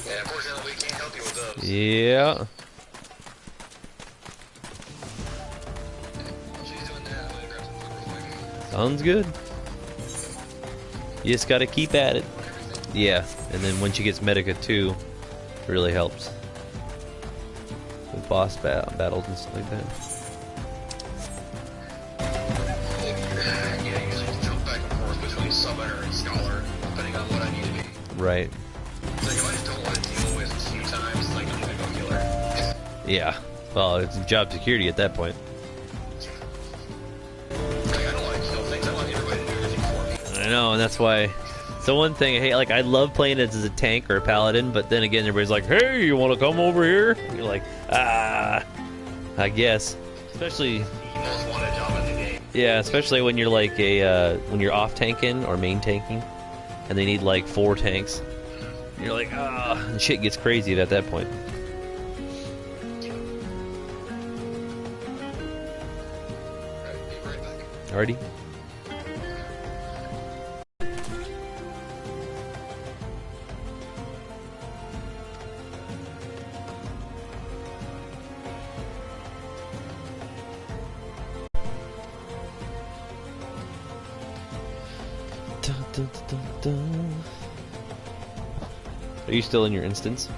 Yeah, unfortunately, we can't help you with those. Yeah. She's doing that. I'm gonna grab some food real quick. Sounds good. You just gotta keep at it. Yeah, and then when she gets Medica too, it really helps. With boss battles and stuff like that. Yeah, usually jump back and forth between Summoner and Scholar, depending on what I need to be. Right. It's like if I just don't want to deal with a few times, it's like I'm gonna go healer. Yeah. Well, it's job security at that point. Like, I don't want to kill things, I want everybody to do everything for me. I know, and that's why. It's the one thing I hate. Like, I love playing it as a tank or a paladin, but then again, everybody's like, "Hey, you want to come over here?" And you're like, "Ah, I guess." Especially. The most wanted job in the game. Yeah, especially when you're like when you're off tanking or main tanking, and they need like 4 tanks. You're like, ah, and shit gets crazy at that point. Alright, be right back. Alrighty. Dun, dun, dun, dun. Are you still in your instance?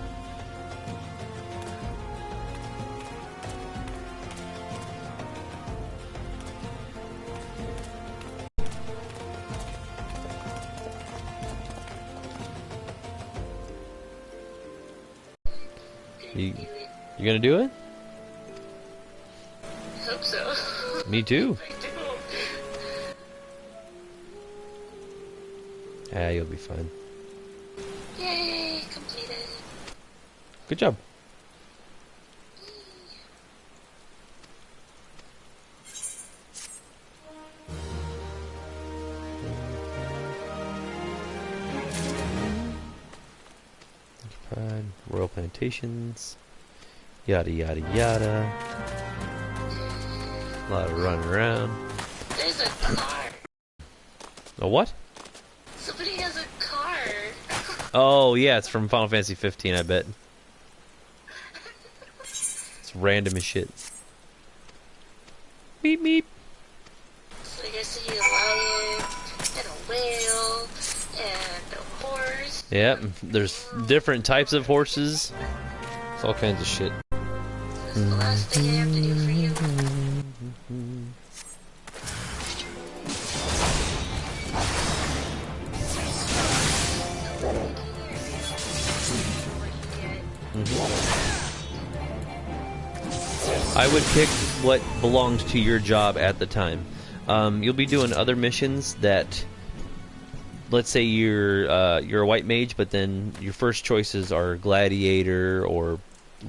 You gonna do it? I hope so. Me too. I do. Ah, you'll be fine. Yay, completed. Good job. Pride, Royal Plantations, yada yada yada. A lot of running around. There's a car. A what? Somebody has a car. Oh yeah, it's from Final Fantasy XV, I bet. It's random as shit. Beep beep. So I guess see a lion and a whale and a horse. Yep, there's different types of horses. It's all kinds of shit. This is the last thing I have to do for you. I would pick what belongs to your job at the time. You'll be doing other missions that, let's say you're a white mage, but then your first choices are gladiator or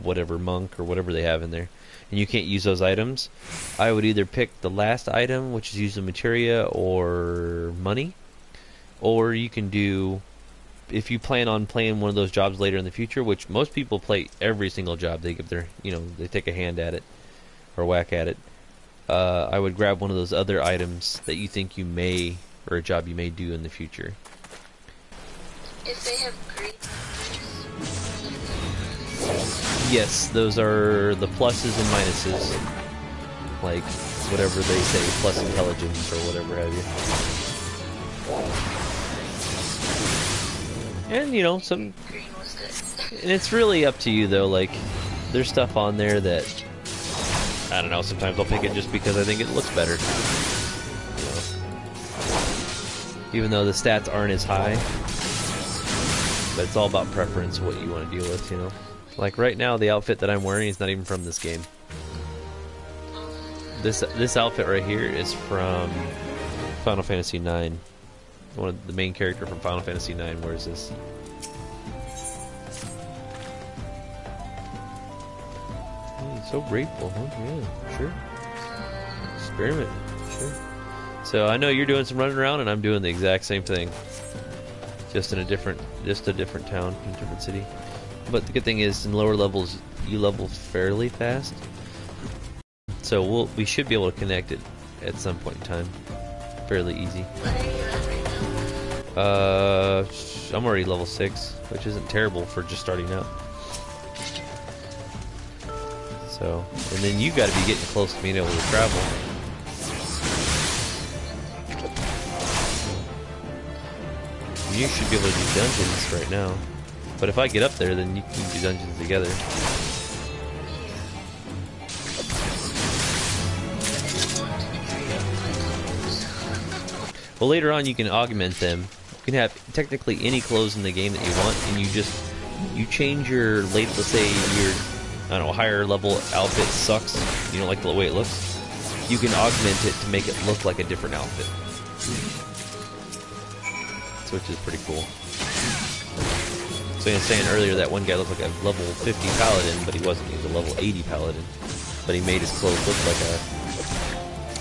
whatever monk or whatever they have in there, and you can't use those items. I would either pick the last item, which is using materia or money, or you can do, if you plan on playing one of those jobs later in the future, which most people play every single job, they give their, they take a hand at it or whack at it. I would grab one of those other items that you think you may, or a job you may do in the future. If they have green Yes, those are the pluses and minuses. Like, whatever they say, plus intelligence or whatever have you. And, some... green was good. And it's really up to you, though. Like, there's stuff on there that... I don't know, sometimes I'll pick it just because I think it looks better. Even though the stats aren't as high. But it's all about preference, what you want to deal with, Like right now, the outfit that I'm wearing is not even from this game. This outfit right here is from Final Fantasy IX. One of the main character from Final Fantasy IX wears this. So grateful, huh? Yeah, sure. Experiment, sure. So I know you're doing some running around, and I'm doing the exact same thing. Just a different town, a different city. But the good thing is, in lower levels, you level fairly fast. So we should be able to connect it at some point in time. Fairly easy. What are you at right I'm already level 6, which isn't terrible for just starting out. So, and then you got to be getting close to being able to travel. You should be able to do dungeons right now. But if I get up there, then you can do dungeons together. Well, later on you can augment them. You can have technically any clothes in the game that you want, and you change your let's say your, I don't know, higher level outfit sucks. You don't like the way it looks. You can augment it to make it look like a different outfit. So, which is pretty cool. So I was saying earlier that one guy looked like a level 50 paladin, but he wasn't. He was a level 80 paladin. But he made his clothes look like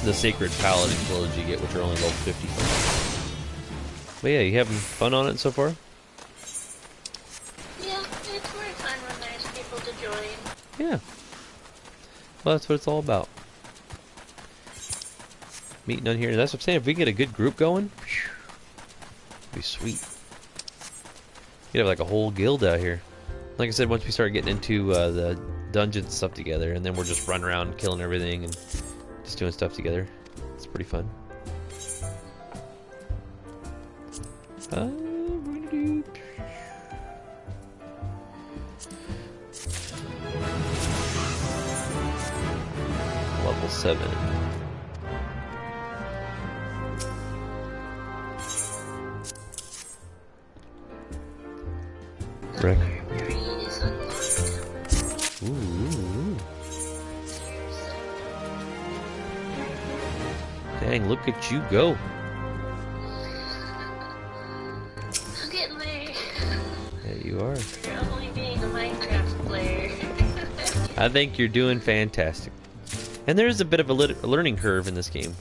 the sacred paladin clothes you get, which are only level 50. But yeah, you having fun on it so far? Yeah, it's more fun when there's people to join. Yeah. Well, that's what it's all about. Meeting on here. That's what I'm saying. If we get a good group going, it'd be sweet. You'd have like a whole guild out here. Like I said, once we start getting into the dungeon stuff together, and then we're just running around killing everything and just doing stuff together. It's pretty fun. We're gonna do... Level 7. Rick. Ooh. Dang, look at you go. I'm getting there. Yeah, you are. You're only being a Minecraft player. I think you're doing fantastic. And there's a bit of a learning curve in this game,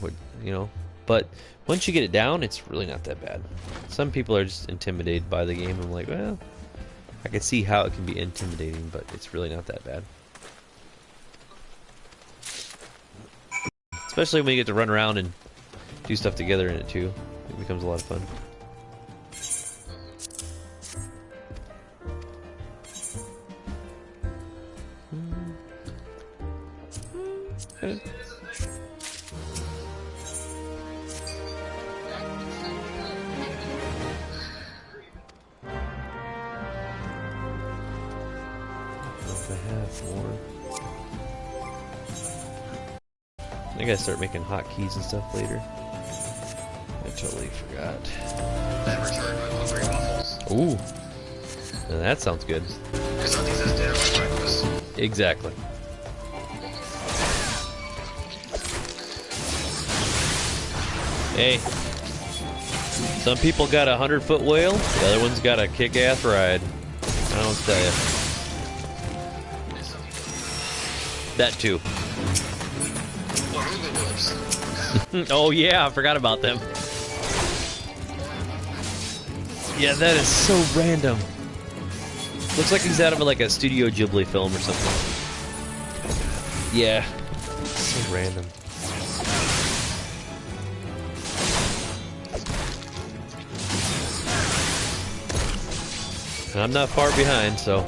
you know. But once you get it down, it's really not that bad. Some people are just intimidated by the game. I'm like, well, I can see how it can be intimidating, but it's really not that bad. Especially when you get to run around and do stuff together in it too. It becomes a lot of fun. I gotta start making hotkeys and stuff later. I totally forgot. Then return with hungry waffles. Ooh. Now that sounds good. Because nothing says dinner like breakfast. Exactly. Hey. Some people got a 100-foot whale, the other one's got a kick-ass ride. I don't tell you. That too. Oh yeah, I forgot about them. Yeah, that is so random. Looks like he's out of like a Studio Ghibli film or something. Yeah, so random. And I'm not far behind, so.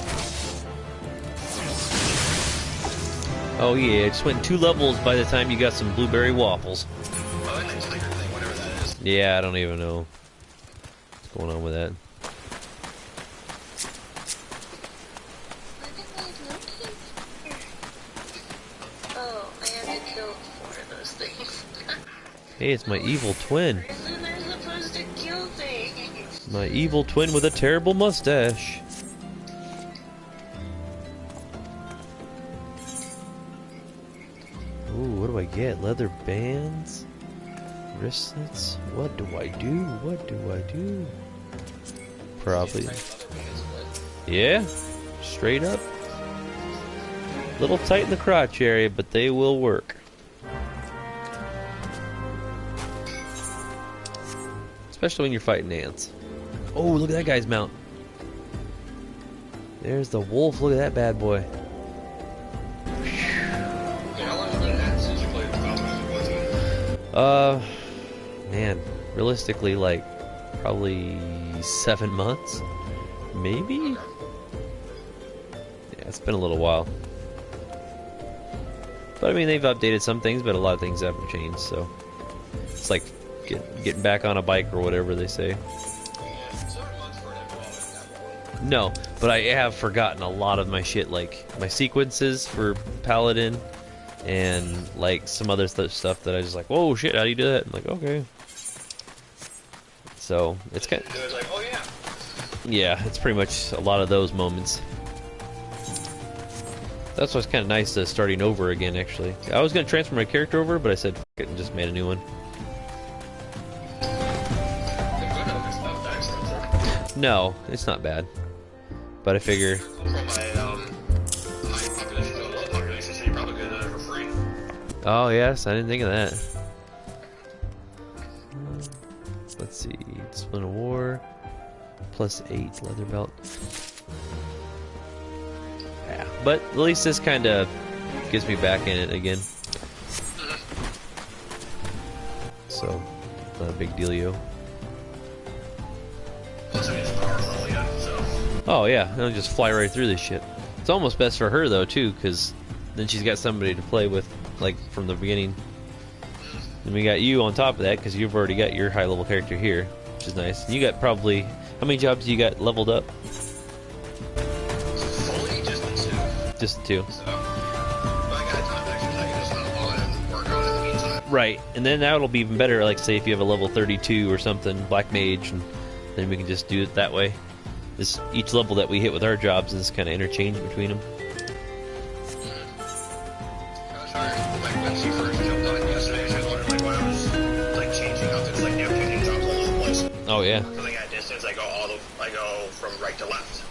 Oh yeah, it just went 2 levels by the time you got some blueberry waffles. Oh, and then tiger thing, whatever that is. Yeah, I don't even know what's going on with that. Oh, I have to kill 4 of those things. Hey, it's my evil twin. Isn't there supposed to kill things? My evil twin with a terrible mustache. Ooh, what do I get? Leather bands? Wristlets? What do I do? What do I do? Probably. Yeah, straight up. Little tight in the crotch area, but they will work. Especially when you're fighting ants. Oh, look at that guy's mount. There's the wolf. Look at that bad boy. How long have you had since you played Final Fantasy XIV? Man, realistically, like probably 7 months, maybe. Yeah, it's been a little while. But I mean, they've updated some things, but a lot of things haven't changed. So it's like getting back on a bike or whatever they say. No, but I have forgotten a lot of my shit, like my sequences for Paladin, and like some other stuff that I just like, whoa, shit, how do you do that? I'm like, okay. So it's kind of, like, oh yeah. yeah, it's pretty much a lot of those moments. That's what's kind of nice to starting over again, actually. I was going to transfer my character over, but I said fuck it and just made a new one. No, it's not bad. But I figure... Oh, yes, I didn't think of that. Let's see. Discipline of War. +8 leather belt. Yeah, but at least this kind of gets me back in it again. So, not a big dealio. Oh yeah, I'll just fly right through this shit. It's almost best for her though too, because then she's got somebody to play with, like from the beginning. And we got you on top of that, because you've already got your high level character here, which is nice. And you got probably, how many jobs you got leveled up? Fully just the 2. Just 2. So, but I got time to actually just hop on and work on it in the meantime. Right, and then that'll be even better. Like say if you have a level 32 or something, Black Mage, and then we can just do it that way. This each level that we hit with our jobs is kind of interchange between them. I was hard. Like when she first jumped on yesterday, she was wondering like why I was like changing up. It's like picking jobs all over the place. Oh yeah. So like at distance, I go from right to left.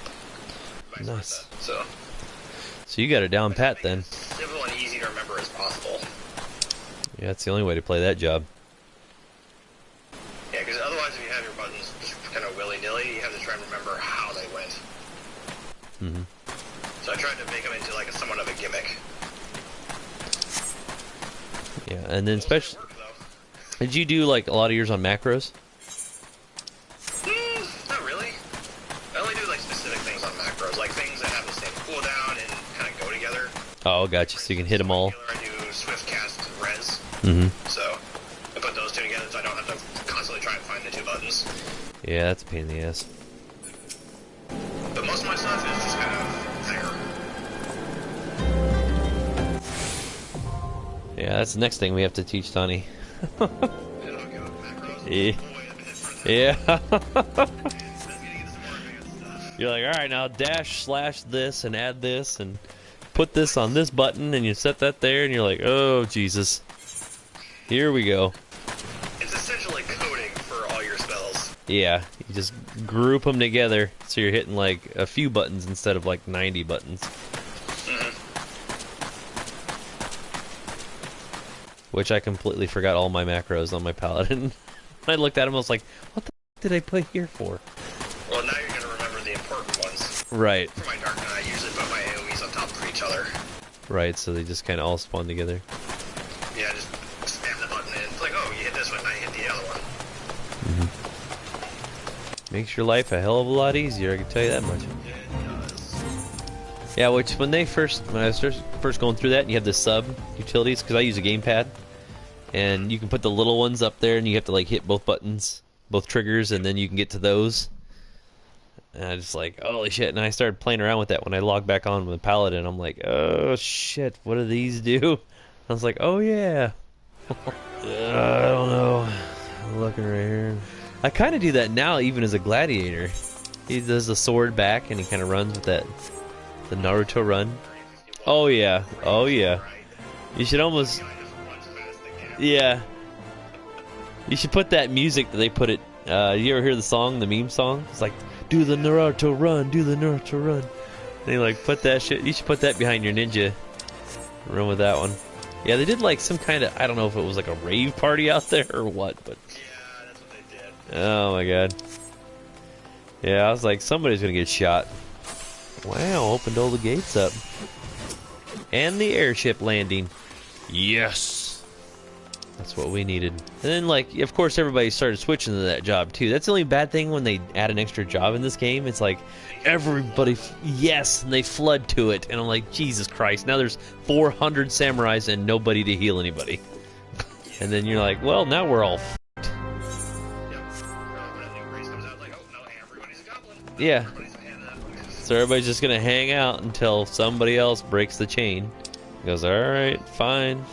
Vice Nice. versa. So you got it down pat then. Simple and easy to remember as possible. Yeah, that's the only way to play that job. Yeah, because otherwise, if you have your buttons just kind of willy-nilly, you have to try and remember how they went. Mm-hmm. So I tried to make them into like somewhat of a gimmick. Yeah, and then especially, did you do like a lot of yours on macros? Not really. I only do like specific things on macros, like things that have the same cooldown and kind of go together. Oh, gotcha. So you can hit them all. I do swift cast and res. Mm-hmm. So I put those two together so I don't have to constantly try and find the 2 buttons. Yeah, that's a pain in the ass. But most of my stuff is just kind of there. Yeah, that's the next thing we have to teach Tani. And I'll go with macros. Yeah. Oh, wait, a bit further. Yeah. That's getting into some more advanced stuff. You're like, all right, now dash slash this and add this and put this on this button, and you set that there, and you're like, oh Jesus, here we go. It's essentially coding for all your spells. Yeah, you just group them together so you're hitting like a few buttons instead of like 90 buttons. Which I completely forgot all my macros on my Paladin. I looked at them, I was like, what the f did I put here for? Well, now you're going to remember the important ones. Right. For my Dark Knight, I usually put my AoEs on top of each other. Right, so they just kind of all spawn together. Yeah, just spam the button and it's like, oh, you hit this one, now you hit the other one. Makes your life a hell of a lot easier, I can tell you that much. Yeah, which when I was first going through that, and you have the sub utilities, because I use a gamepad, and you can put the little ones up there, and you have to like hit both buttons, both triggers, and then you can get to those. And I just like, holy shit! And I started playing around with that when I logged back on with Paladin. I'm like, oh shit, what do these do? I was like, oh yeah. I don't know. I'm looking right here. I kind of do that now, even as a gladiator. He does the sword back, and he kind of runs with that. The Naruto run. Oh yeah, oh yeah. You should almost, yeah. You should put that music that they put it. You ever hear the song, the meme song? It's like, do the Naruto run, do the Naruto run. And they like put that shit. You should put that behind your ninja. Run with that one. Yeah, they did like some kind of, I don't know if it was like a rave party out there or what, but. Yeah, that's what they did. Oh my god. Yeah, I was like, somebody's gonna get shot. Wow, opened all the gates up. And the airship landing. Yes! That's what we needed. And then, like, of course, everybody started switching to that job, too. That's the only bad thing when they add an extra job in this game. It's like, everybody, yes, and they flood to it. And I'm like, Jesus Christ, now there's 400 samurais and nobody to heal anybody. And then you're like, well, now we're all Yep. When a new race comes out, like, oh, no, everybody's a goblin. Yeah. And, So everybody's just going to hang out until somebody else breaks the chain. Goes, alright, fine.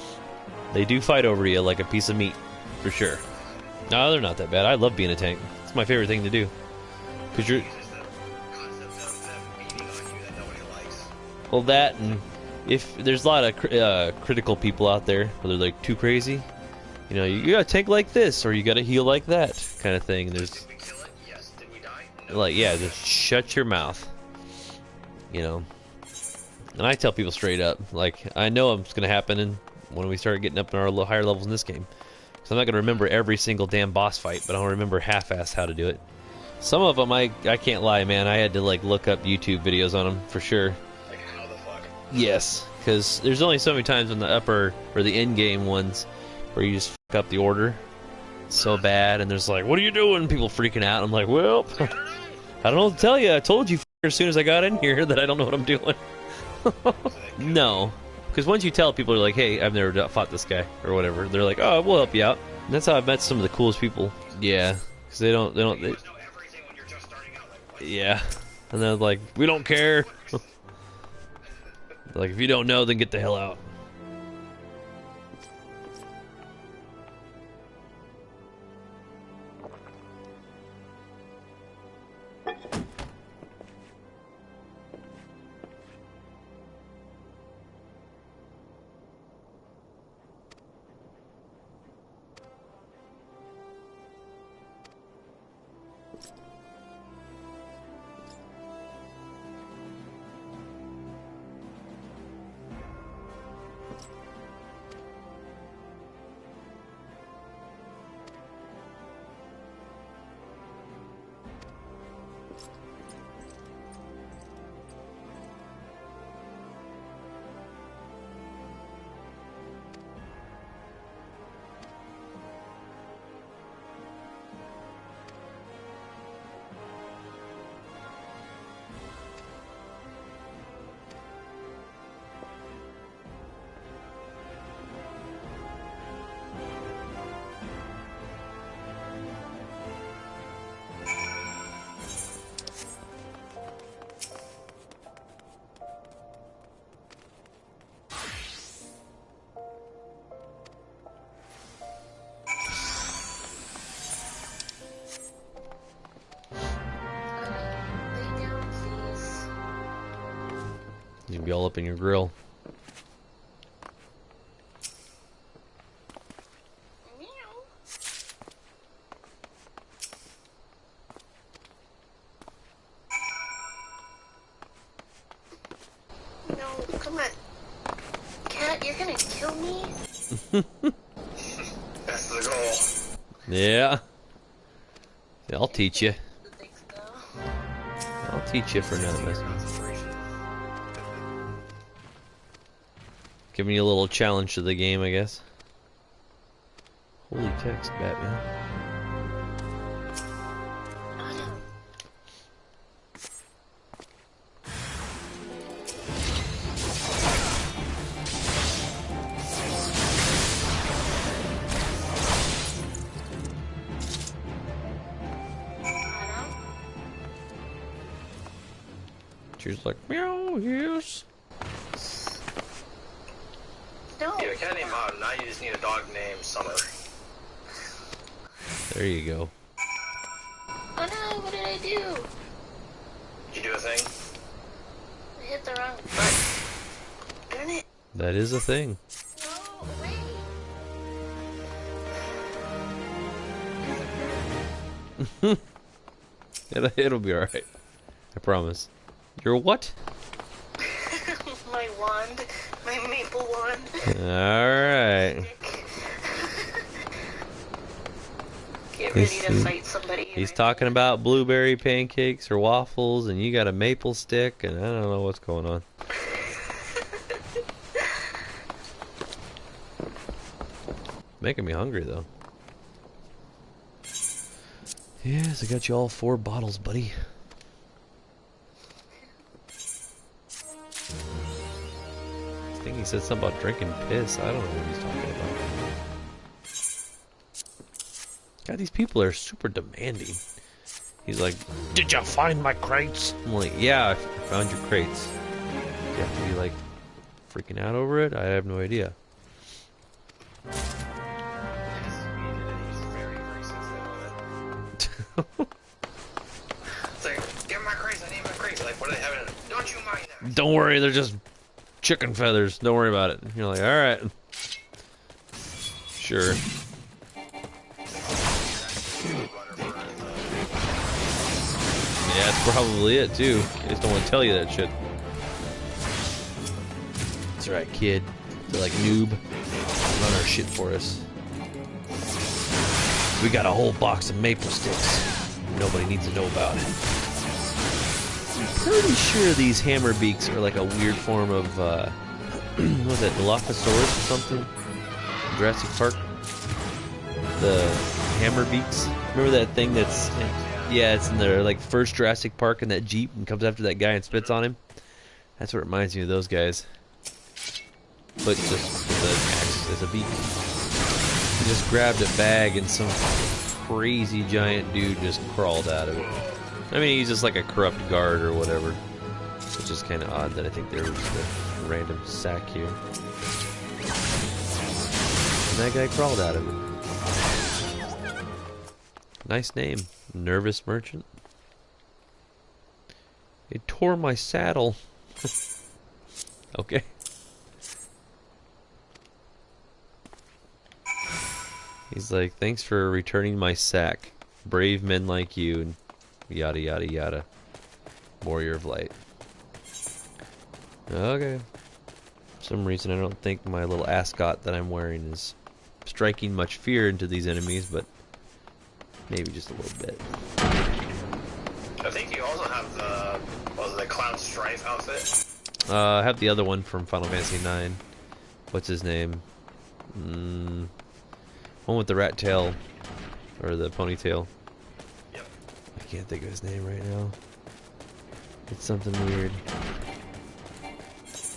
They do fight over you like a piece of meat, for sure. No, they're not that bad. I love being a tank. It's my favorite thing to do. Because you're... It's just the concept of them beating on you that nobody likes. Well, that, and if there's a lot of critical people out there where they're like too crazy, you know, you gotta tank like this or you gotta heal like that kind of thing. There's Did we kill it? Yes. Did we die? No. like, yeah, just shut your mouth, you know. And I tell people straight up, like, I know it's gonna happen when we start getting up in our higher levels in this game, because I'm not gonna remember every single damn boss fight, but I'll remember half-assed how to do it. Some of them, I can't lie, man. I had to like look up YouTube videos on them for sure. Like, how the fuck? Yes, because there's only so many times in the upper or the end game ones where you just fuck up the order so bad, and there's like, what are you doing? People freaking out. I'm like, well, I don't know. I don't know what to tell you. I told you as soon as I got in here that I don't know what I'm doing. No, because once you tell people, are like, hey, I've never fought this guy or whatever, they're like, oh, we'll help you out. And that's how I've met some of the coolest people. Yeah, because they You must know everything when you're just starting out. Like, what? yeah, and they're like, we don't care. Like, if you don't know, then get the hell out. Lay down, please. You'd be all up in your grill. Meow. No, come on. Cat, you're gonna kill me? That's the goal. Yeah. I'll teach you. The things go. I'll teach you for not messing. Concentration. Giving you a little challenge to the game, I guess. Holy text, Batman. Oh no. She's like, meow, yes. No. You have a cat named Autumn, now you just need a dog named Summer. There you go. Oh no, what did I do? Did you do a thing? I hit the wrong button. Darn it. That is a thing. No, wait. It'll be alright. I promise. Your what? My wand. My maple wand. Alright. Get ready to fight somebody. He's talking about blueberry pancakes or waffles, and you got a maple stick, and I don't know what's going on. making me hungry though. Yes, I got you all 4 bottles, buddy. I think he said something about drinking piss. I don't know what he's talking about. God, these people are super demanding. He's like, did you find my crates? I'm like, yeah, I found your crates. Do you have to be like freaking out over it? I have no idea. It's like, give my crates, I need my crates. Like, what do they have in it? Don't you mind that? Don't worry, they're just chicken feathers. Don't worry about it. You're like, alright. Sure. Yeah, that's probably it too. They just don't want to tell you that shit. That's right, kid. They're like noob. Run our shit for us. We got a whole box of maple sticks. Nobody needs to know about it. I'm pretty sure these hammer beaks are like a weird form of, what was that, Dilophosaurus or something? Jurassic Park? The hammer beaks? Remember that thing that's... Yeah, it's in the like first Jurassic Park in that Jeep and comes after that guy and spits on him. That's what reminds me of those guys. But just with an axe as a beak. He just grabbed a bag and some crazy giant dude just crawled out of it. I mean, he's just like a corrupt guard or whatever. Which is kind of odd that I think there was just a random sack here. And that guy crawled out of it. Nice name. Nervous Merchant. It tore my saddle. Okay. He's like, thanks for returning my sack. Brave men like you, and yada yada yada. Warrior of Light. Okay. For some reason I don't think my little ascot that I'm wearing is striking much fear into these enemies, but maybe just a little bit. I think you also have the, what was it, the Cloud Strife outfit? I have the other one from Final Fantasy IX. What's his name? One with the rat tail, or the ponytail. Yep. I can't think of his name right now. It's something weird.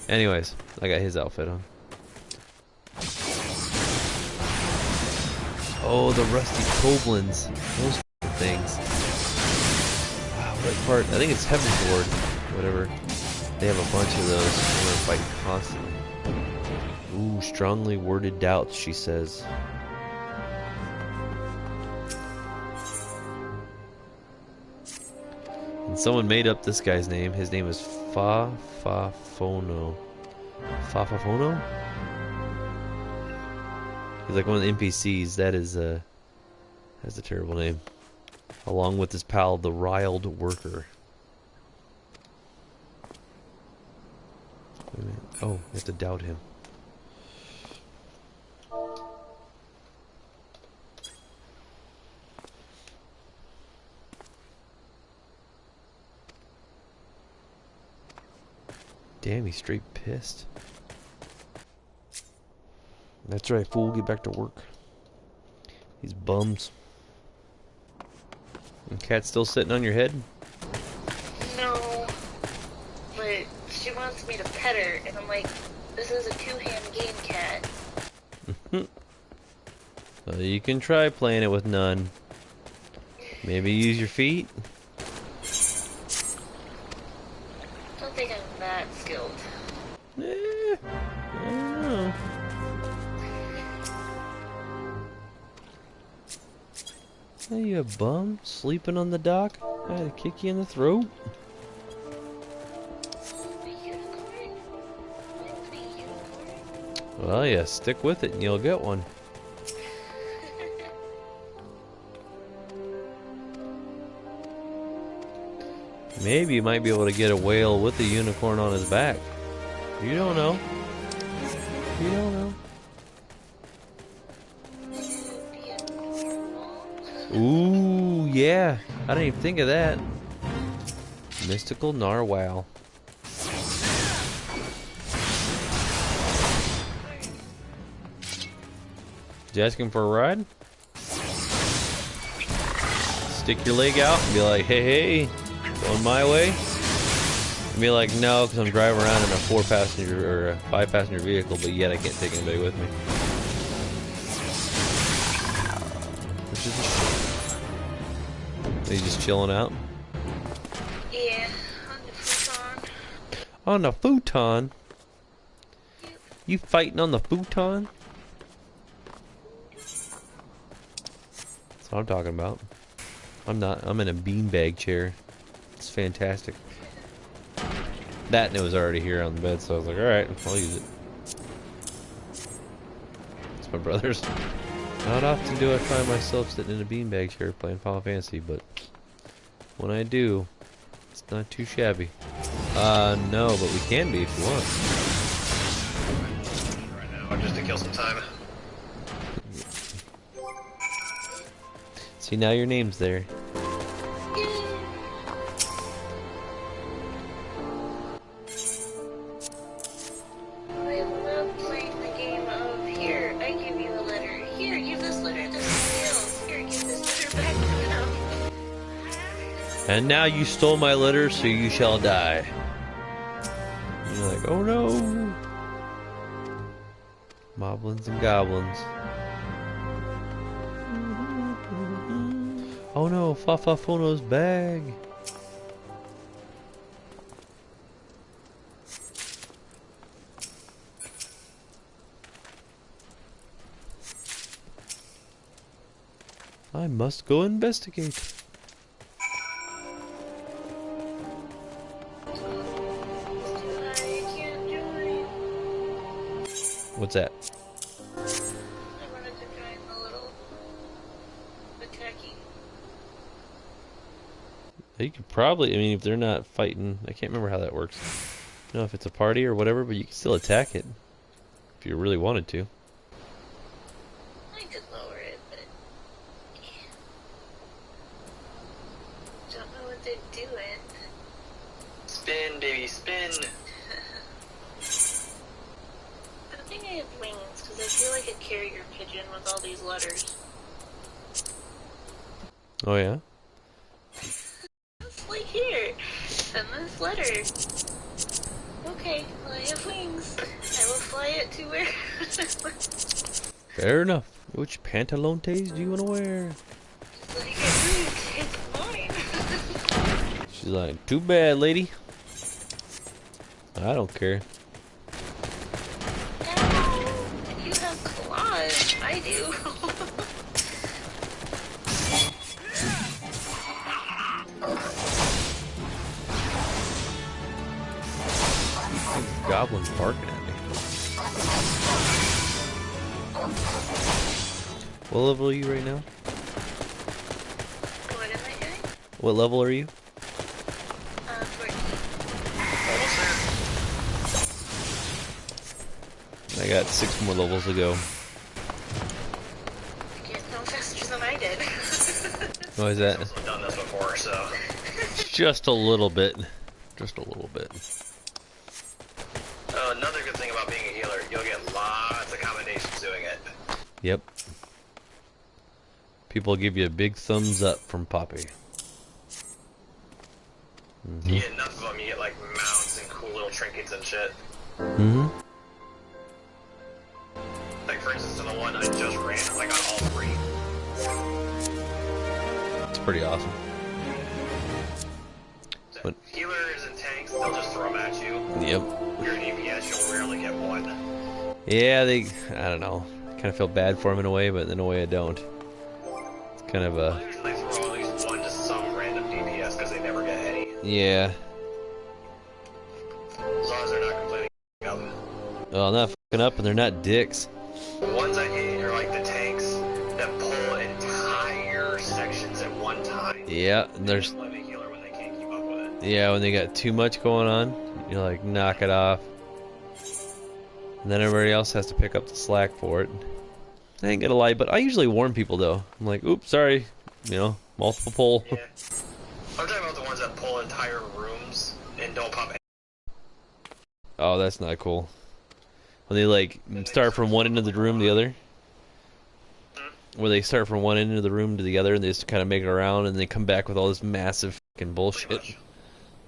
Anyways, I got his outfit on. Oh, the rusty Koblins. Those things. Wow, what part? I think it's Heaven's Ward. Whatever. They have a bunch of those. We're fighting constantly. Ooh, strongly worded doubts, she says. And someone made up this guy's name. His name is Fafafono. Fafafono? He's like one of the NPCs. That is that's a terrible name. Along with his pal, the Riled Worker. Wait a minute. Oh, we have to doubt him. Damn, he's straight pissed. That's right, fool. Get back to work. These bums. And cat's still sitting on your head? No, but she wants me to pet her, and I'm like, this is a two-hand game, cat. Well, you can try playing it with none. Maybe use your feet? Don't think I'm that skilled. I don't know. Hey, you a bum? Sleeping on the dock? I had to kick you in the throat? A unicorn? A unicorn? Well, yeah, stick with it and you'll get one. Maybe you might be able to get a whale with a unicorn on his back. You don't know. You don't know. Ooh, yeah. I didn't even think of that. Mystical Narwhal. Did You asking for a ride? Stick your leg out and be like, hey, going my way? And be like, no, because I'm driving around in a 4-passenger or a 5-passenger vehicle, but yet I can't take anybody with me. Which is a shame. Are you just chilling out? Yeah, on the futon. On the futon? Yep. You fighting on the futon? That's what I'm talking about. I'm not. I'm in a beanbag chair. It's fantastic. That and it was already here on the bed, so I was like, alright, I'll use it. It's my brother's. Not often do I find myself sitting in a beanbag chair playing Final Fantasy, but when I do, it's not too shabby. No, but we can be if you want. Right now, just to kill some time. See, now your name's there. I love playing the game of, here, I give you a letter. Here, give this letter to somebody else. Here, give this letter back to them. And now you stole my letter, so you shall die. And you're like, oh no! Moblins and goblins. Oh no, Fafafuno's bag. I must go investigate. I can't join. What's that? I wanted to join the little attacking. You could probably, I mean, if they're not fighting, I can't remember how that works. I don't know if it's a party or whatever, but you can still attack it. If you really wanted to. I could lower it, but yeah. Don't know what they're doing. Spin, baby, spin. I think I have wings because I feel like a carrier pigeon with all these letters. Oh yeah? It's like here, send this letter. Okay, well, I have wings. I will fly it to where. Fair enough. Which pantalones do you want to wear? Like, it's mine. She's like, too bad, lady. I don't care. Ow, you have claws. I do. Goblin's barking at me. What level are you right now? What am I doing? What level are you? 14. I got 6 more levels to go. You can't go faster than I did. Why is that? I've done this before, so. Just a little bit. Just a little bit. Another good thing about being a healer, you'll get lots of commendations doing it. Yep. People give you a big thumbs up from Poppy. You get enough of them, you get like mounts and cool little trinkets and shit. Mm-hmm. Like for instance, in the one I just ran, I got all 3. It's pretty awesome. So But- healers and tanks, they'll just throw them at you. Yep. You're an EPS, you'll rarely get one. Yeah, I don't know. Kind of feel bad for him in a way, but in a way I don't. It's kind of They'll a... usually throw at least one to some random DPS because they never get any. Yeah. As long as they're not complaining about them. Oh, I'm not fucking up and they're not dicks. The ones I hate are like the tanks that pull entire sections at one time. Yeah, and They there's... just let a healer when they can't keep up with it. Yeah, when they got too much going on, you're like, knock it off. And then everybody else has to pick up the slack for it. I ain't gonna lie, but I usually warn people though. I'm like, oops, sorry. You know, multiple pull. Yeah. I'm talking about the ones that pull entire rooms and don't pop any. Oh, that's not cool. When they like start from one end of the room to the other. where they start from one end of the room to the other, and they just kind of make it around, and they come back with all this massive fucking bullshit.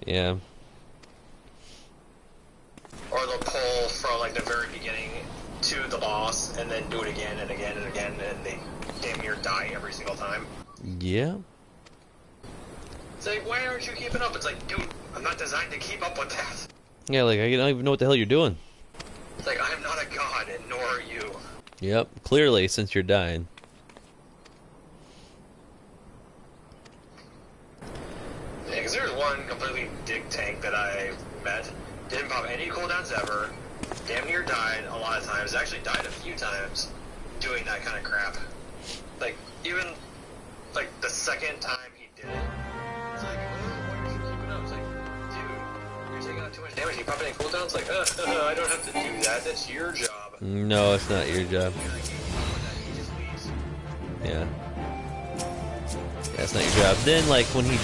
Yeah. Or they'll pull from like the very beginning to the boss, and then do it again and again and again, and they damn near die every single time. Yeah. It's like, why aren't you keeping up? It's like, dude, I'm not designed to keep up with that. Yeah, like, I don't even know what the hell you're doing. It's like, I'm not a god, and nor are you. Yep, clearly, since you're dying. Yeah, because there's one completely dick tank that I met. Didn't pop any cooldowns ever. Damn near died a lot of times. Actually died a few times doing that kind of crap. Like, even, like, the second time he did it, it's like, why are you keeping up? It's like, dude, you're taking out too much damage. You pop any cooldowns? Like, I don't have to do that. That's your job. No, it's not your job. Yeah. That's not your job. Then, like, when he...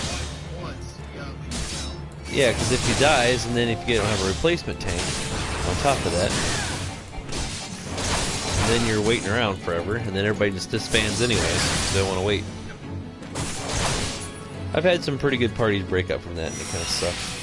Yeah, because if he dies, and then if you don't have a replacement tank on top of that, then you're waiting around forever, and then everybody just disbands anyways, because they don't want to wait. I've had some pretty good parties break up from that, and it kind of sucks.